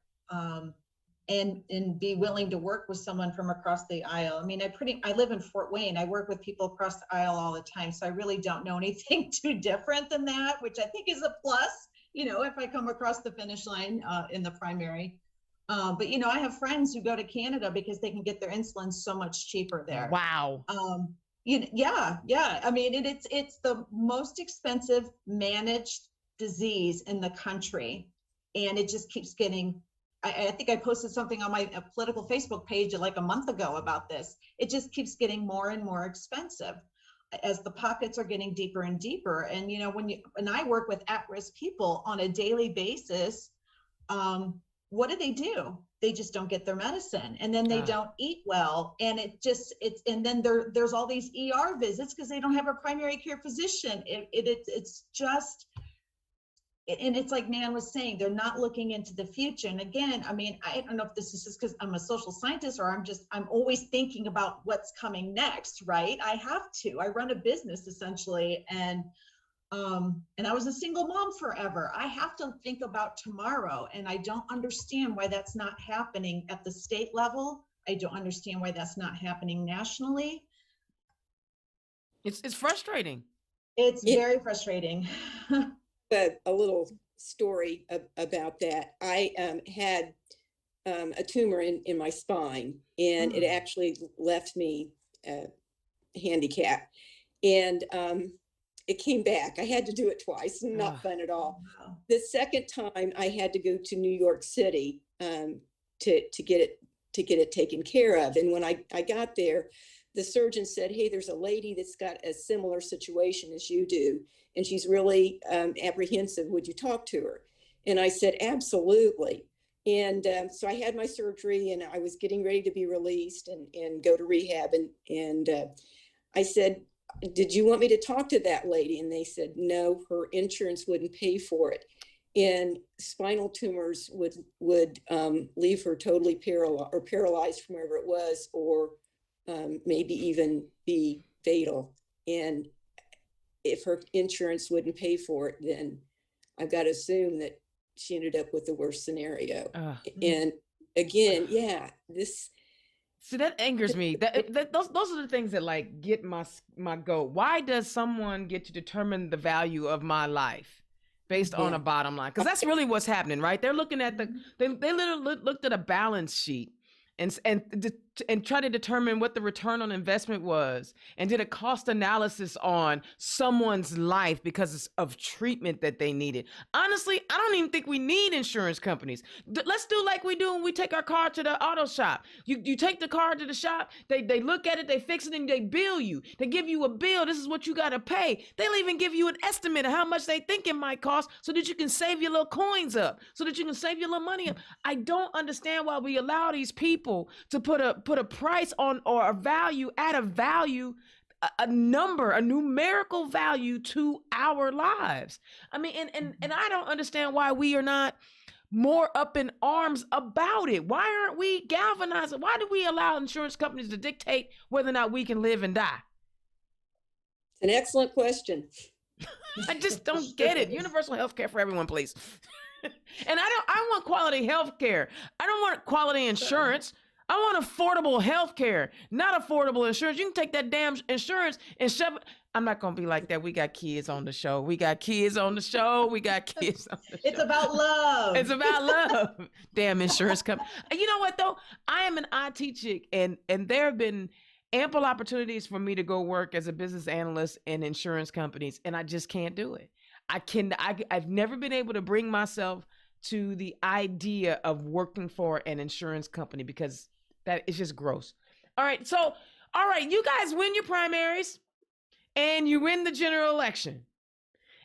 and be willing to work with someone from across the aisle. I mean, I live in Fort Wayne. I work with people across the aisle all the time. So I really don't know anything too different than that, which I think is a plus, if I come across the finish line in the primary. But, I have friends who go to Canada because they can get their insulin so much cheaper there. Wow. Yeah. I mean, it's the most expensive managed disease in the country. And it just keeps getting, I think I posted something on my political Facebook page like a month ago about this. It just keeps getting more and more expensive as the pockets are getting deeper and deeper. And, when I work with at-risk people on a daily basis, what do? They just don't get their medicine, and then they don't eat well. And and then there's all these ER visits because they don't have a primary care physician. It's just, and it's like Nan was saying, they're not looking into the future. And again, I mean, I don't know if this is just because I'm a social scientist or I'm always thinking about what's coming next, right? I run a business essentially. And I was a single mom forever. I have to think about tomorrow. And I don't understand why that's not happening at the state level. I don't understand why that's not happening nationally. It's frustrating. It's very frustrating. A little story about that. I had a tumor in my spine, and it actually left me handicapped. And it came back. I had to do it twice. Not fun at all. Wow. The second time, I had to go to New York City to get it taken care of. And when I got there, the surgeon said, "Hey, there's a lady that's got a similar situation as you do, and she's really apprehensive. Would you talk to her?" And I said, "Absolutely." And so I had my surgery, and I was getting ready to be released and go to rehab. And I said, "Did you want me to talk to that lady?" And they said, "No, her insurance wouldn't pay for it. And spinal tumors would leave her totally paralyzed from wherever it was, or maybe even be fatal. And if her insurance wouldn't pay for it, then I've got to assume that she ended up with the worst scenario." And again, See, that angers me. Those are the things that like get my goat. Why does someone get to determine the value of my life based on a bottom line? Because that's really what's happening, right? They're looking at they literally looked at a balance sheet and try to determine what the return on investment was, and did a cost analysis on someone's life because of treatment that they needed. Honestly, I don't even think we need insurance companies. Let's do like we do when we take our car to the auto shop. You take the car to the shop, they look at it, they fix it, and they bill you. They give you a bill. This is what you got to pay. They'll even give you an estimate of how much they think it might cost so that you can save your little coins up, so that you can save your little money up. I don't understand why we allow these people to put a price on, or a value, add a value, a number, a numerical value to our lives. I mean, and I don't understand why we are not more up in arms about it. Why aren't we galvanizing? Why do we allow insurance companies to dictate whether or not we can live and die? It's an excellent question. I just don't get it. Universal health care for everyone, please. And I want quality health care. I don't want quality insurance. I want affordable health care, not affordable insurance. You can take that damn insurance and shove it. I'm not going to be like that. We got kids on the show. We got kids on the show. It's about love. It's about love. Damn insurance company. You know what, though? I am an IT chick, and there have been ample opportunities for me to go work as a business analyst in insurance companies, and I just can't do it. I've never been able to bring myself to the idea of working for an insurance company because that is just gross. All right, you guys win your primaries and you win the general election.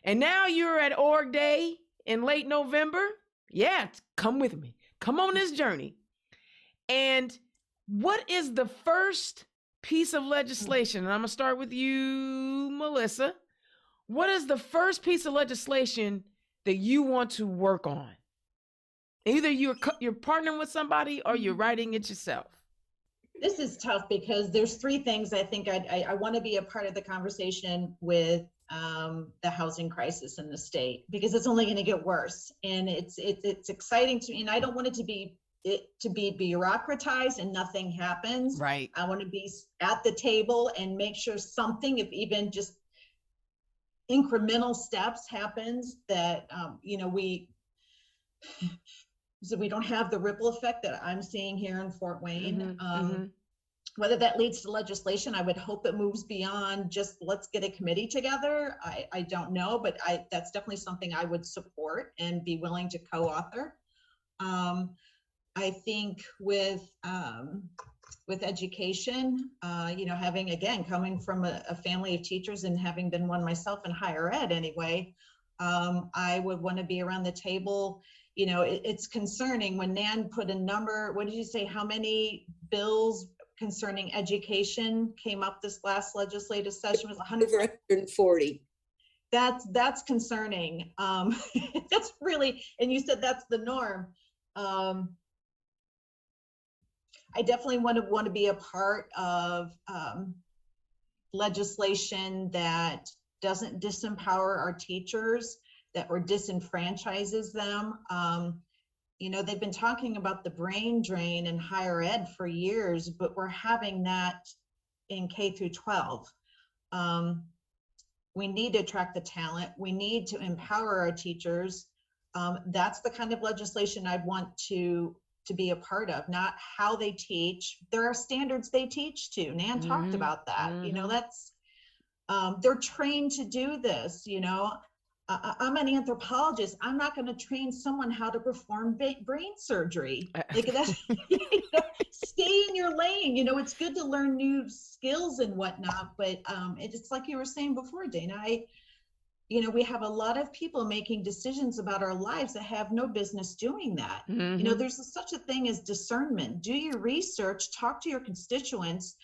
And now you're at Org Day in late November. Yeah, come with me. Come on this journey. And what is the first piece of legislation? And I'm going to start with you, Melissa. What is the first piece of legislation that you want to work on? Either you're partnering with somebody or you're writing it yourself. This is tough because there's three things I think I want to be a part of the conversation with the housing crisis in the state, because it's only going to get worse. And it's exciting to me, and I don't want it to be it to be bureaucratized and nothing happens. Right. I want to be at the table and make sure something, if even just incremental steps happens, that so we don't have the ripple effect that I'm seeing here in Fort Wayne. Whether that leads to legislation, I would hope it moves beyond just let's get a committee together. I don't know, but that's definitely something I would support and be willing to co-author. I think with education, having, again, coming from a family of teachers and having been one myself in higher ed anyway, I would want to be around the table. It's concerning when Nan put a number, what did you say, how many bills concerning education came up this last legislative session? Was 100? Over 140. That's concerning. That's really, and you said that's the norm. I definitely want to be a part of legislation that doesn't disempower our teachers, or disenfranchises them. They've been talking about the brain drain in higher ed for years, but we're having that in K through 12. We need to attract the talent. We need to empower our teachers. That's the kind of legislation I'd want to be a part of, not how they teach. There are standards they teach to. Nan talked about that. That's, they're trained to do this. I'm an anthropologist. I'm not going to train someone how to perform brain surgery. Stay in your lane. It's good to learn new skills and whatnot, but it's like you were saying before, Dana. We have a lot of people making decisions about our lives that have no business doing that. There's such a thing as discernment. Do your research, talk to your constituents,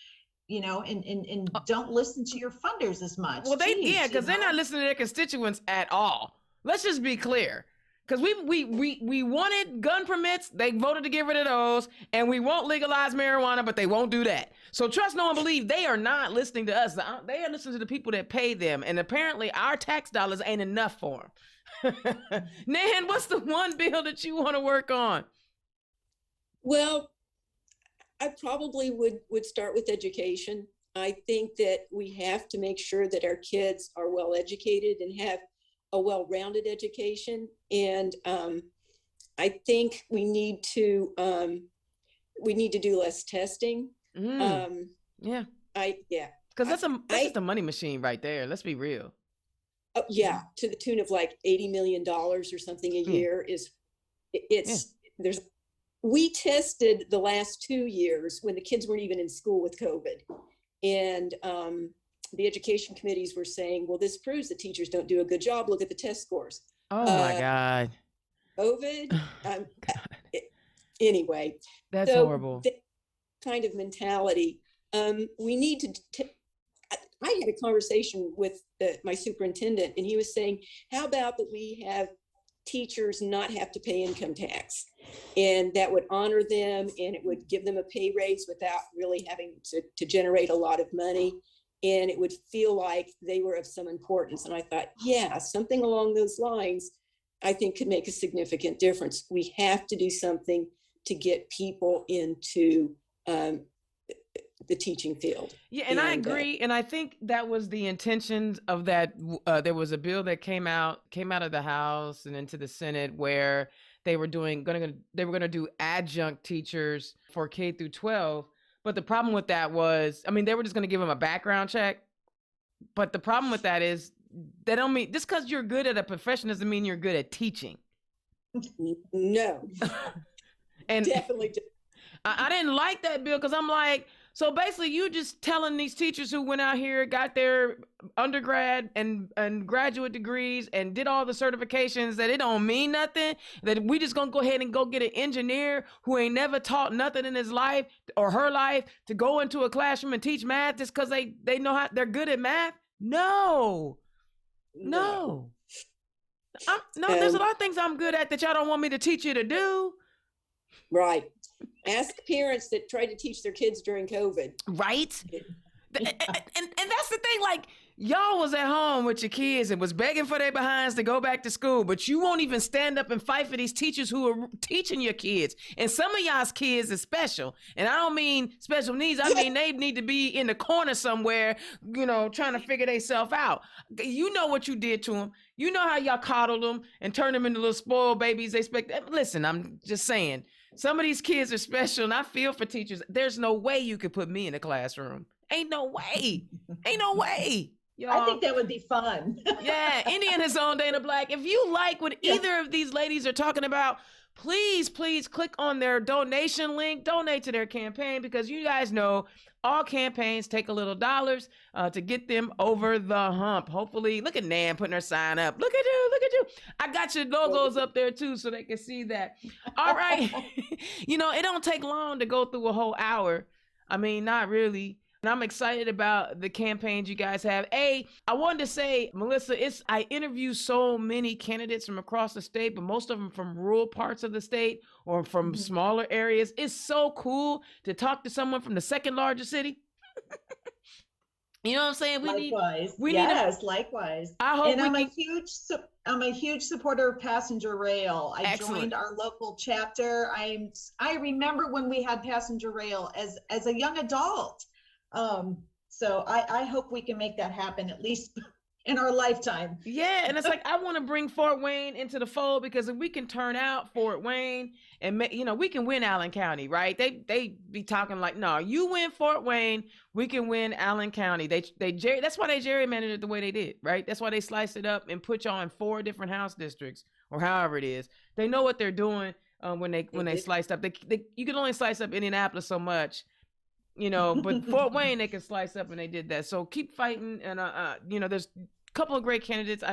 and don't listen to your funders as much. Well, because they're not listening to their constituents at all. Let's just be clear. Because we wanted gun permits, they voted to get rid of those, and we won't legalize marijuana, but they won't do that. So trust, know, and believe, they are not listening to us. They are listening to the people that pay them, and apparently our tax dollars ain't enough for them. Nan, what's the one bill that you want to work on? Well, I probably would start with education. I think that we have to make sure that our kids are well educated and have a well-rounded education. And I think we need to do less testing. Yeah. Because that's just a money machine right there. Let's be real. Yeah, to the tune of like $80 million or something a year we tested the last 2 years when the kids weren't even in school with COVID. And the education committees were saying, well, this proves that teachers don't do a good job. Look at the test scores. Oh my God. COVID. Anyway. That's horrible. That kind of mentality. We need to, I had a conversation with my superintendent, and he was saying, how about that we have teachers not have to pay income tax, and that would honor them, and it would give them a pay raise without really having to generate a lot of money, and it would feel like they were of some importance. And I thought, yeah, something along those lines I think could make a significant difference. We have to do something to get people into the teaching field. Yeah, and I agree. And I think that was the intentions of that. There was a bill that came out of the House and into the Senate where they were going to do adjunct teachers for K through 12. But the problem with that was, they were just going to give them a background check. But the problem with that is they don't mean, just because you're good at a profession doesn't mean you're good at teaching. No. And definitely. I didn't like that bill because I'm like, so basically you just telling these teachers who went out here, got their undergrad and graduate degrees and did all the certifications that it don't mean nothing, that we just gonna go ahead and go get an engineer who ain't never taught nothing in his life or her life to go into a classroom and teach math just because they know how they're good at math? No. There's a lot of things I'm good at that y'all don't want me to teach you to do. Right. Ask parents that tried to teach their kids during COVID. Right. And that's the thing, like, Y'all was at home with your kids and was begging for their behinds to go back to school, but you won't even stand up and fight for these teachers who are teaching your kids. And some of y'all's kids is special. And I don't mean special needs. I mean, they need to be in the corner somewhere, you know, trying to figure themselves out. You know what you did to them. You know how y'all coddled them and turned them into little spoiled babies. They expect. Listen, I'm just saying, some of these kids are special, and I feel for teachers. There's no way you could put me in a classroom. Ain't no way. Ain't no way. Y'all. I think that would be fun. Yeah, Indiana's own Dana Black. If you like what either of these ladies are talking about, please click on their donation link. Donate to their campaign, because you guys know all campaigns take a little dollars to get them over the hump. Hopefully, look at Nan putting her sign up. Look at you, look at you. I got your logos up there too, so they can see that. All right. You know, it don't take long to go through a whole hour. I mean, not really. And I'm excited about the campaigns you guys have. I wanted to say, Melissa, I interview so many candidates from across the state, but most of them from rural parts of the state or from smaller areas. It's so cool to talk to someone from the second largest city. You know what I'm saying? Likewise. Likewise. I hope I'm a huge supporter of passenger rail. I Excellent. joined our local chapter. I remember when we had passenger rail as a young adult. So I hope we can make that happen, at least in our lifetime. Yeah, and it's like, I want to bring Fort Wayne into the fold, because if we can turn out Fort Wayne and we can win Allen County, right? They be talking like, no, you win Fort Wayne, we can win Allen County. That's why they gerrymandered it the way they did, right? That's why they sliced it up and put y'all in 4 different House districts, or however it is. They know what they're doing when they sliced up. You can only slice up Indianapolis so much. You know, but Fort Wayne, they can slice up, and they did that. So keep fighting. And, there's a couple of great candidates.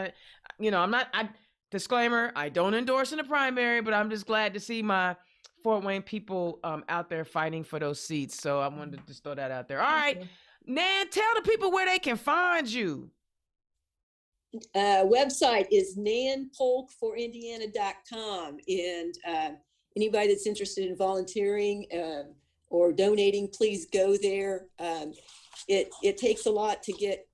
Disclaimer, I don't endorse in the primary, but I'm just glad to see my Fort Wayne people out there fighting for those seats. So I wanted to just throw that out there. All right, Nan, tell the people where they can find you. Website is nanpolkforindiana.com. And anybody that's interested in volunteering, or donating, please go there. It takes a lot to get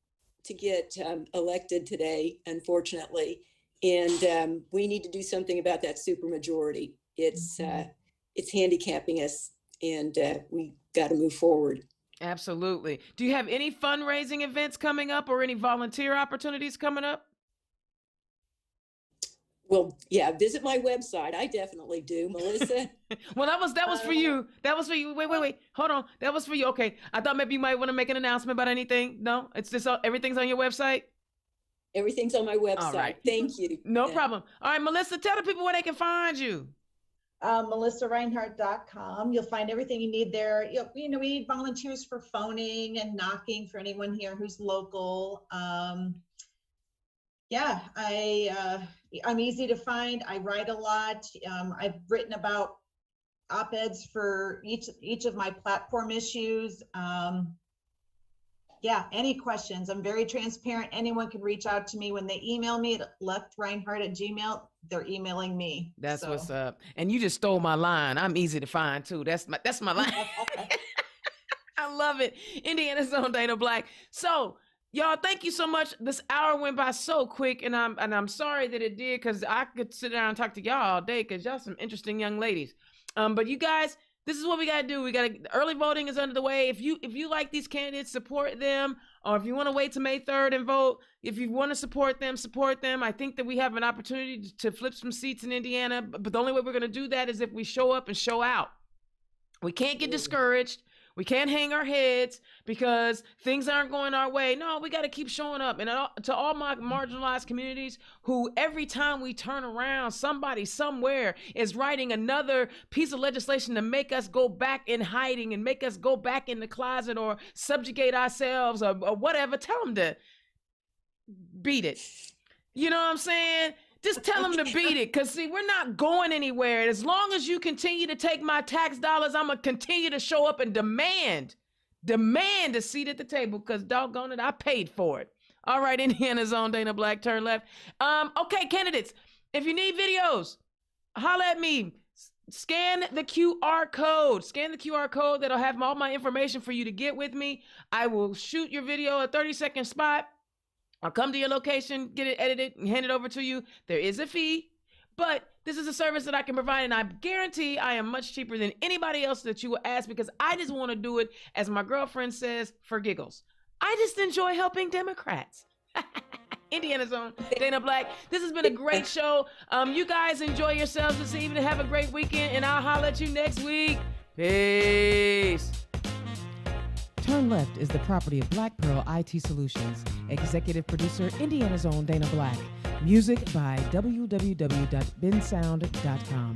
elected today, unfortunately, and we need to do something about that supermajority. It's handicapping us, and we got to move forward. Absolutely. Do you have any fundraising events coming up, or any volunteer opportunities coming up? Well, yeah, visit my website. I definitely do, Melissa. Well, that was for you. That was for you. Wait. Hold on. That was for you. Okay. I thought maybe you might want to make an announcement about anything. No, it's just everything's on your website. Everything's on my website. All right. Thank you. No problem. All right, Melissa, tell the people where they can find you. MelissaReinhardt.com. You'll find everything you need there. We need volunteers for phoning and knocking for anyone here who's local. I'm easy to find. I write a lot. I've written about op-eds for each of my platform issues. Any questions? I'm very transparent. Anyone can reach out to me when they email me at leftreinhardt@gmail. They're emailing me. That's what's up. And you just stole my line. I'm easy to find too. That's my line. I love it. Indiana's own Dana Black. So, y'all, thank you so much. This hour went by so quick, and I'm sorry that it did, because I could sit down and talk to y'all all day, because y'all some interesting young ladies. But you guys, this is what we gotta do. Early voting is under the way. If you like these candidates, support them. Or if you want to wait till May 3rd and vote, if you want to support them, support them. I think that we have an opportunity to flip some seats in Indiana, but the only way we're gonna do that is if we show up and show out. We can't get discouraged. We can't hang our heads because things aren't going our way. No, we got to keep showing up. And to all my marginalized communities who every time we turn around, somebody somewhere is writing another piece of legislation to make us go back in hiding and make us go back in the closet or subjugate ourselves or whatever, tell them to beat it. You know what I'm saying? Just tell them to beat it, because, see, we're not going anywhere. As long as you continue to take my tax dollars, I'm going to continue to show up and demand a seat at the table, because, doggone it, I paid for it. All right, Indiana's own Dana Black, turn left. Okay, candidates, if you need videos, holla at me. Scan the QR code. Scan the QR code. That'll have all my information for you to get with me. I will shoot your video, a 30-second spot. I'll come to your location, get it edited, and hand it over to you. There is a fee, but this is a service that I can provide, and I guarantee I am much cheaper than anybody else that you will ask, because I just want to do it, as my girlfriend says, for giggles. I just enjoy helping Democrats. Indiana's own Dana Black. This has been a great show. You guys enjoy yourselves this evening. Have a great weekend, and I'll holler at you next week. Peace. Turn Left is the property of Black Pearl IT Solutions. Executive producer, Indiana's own Dana Black. Music by www.bensound.com.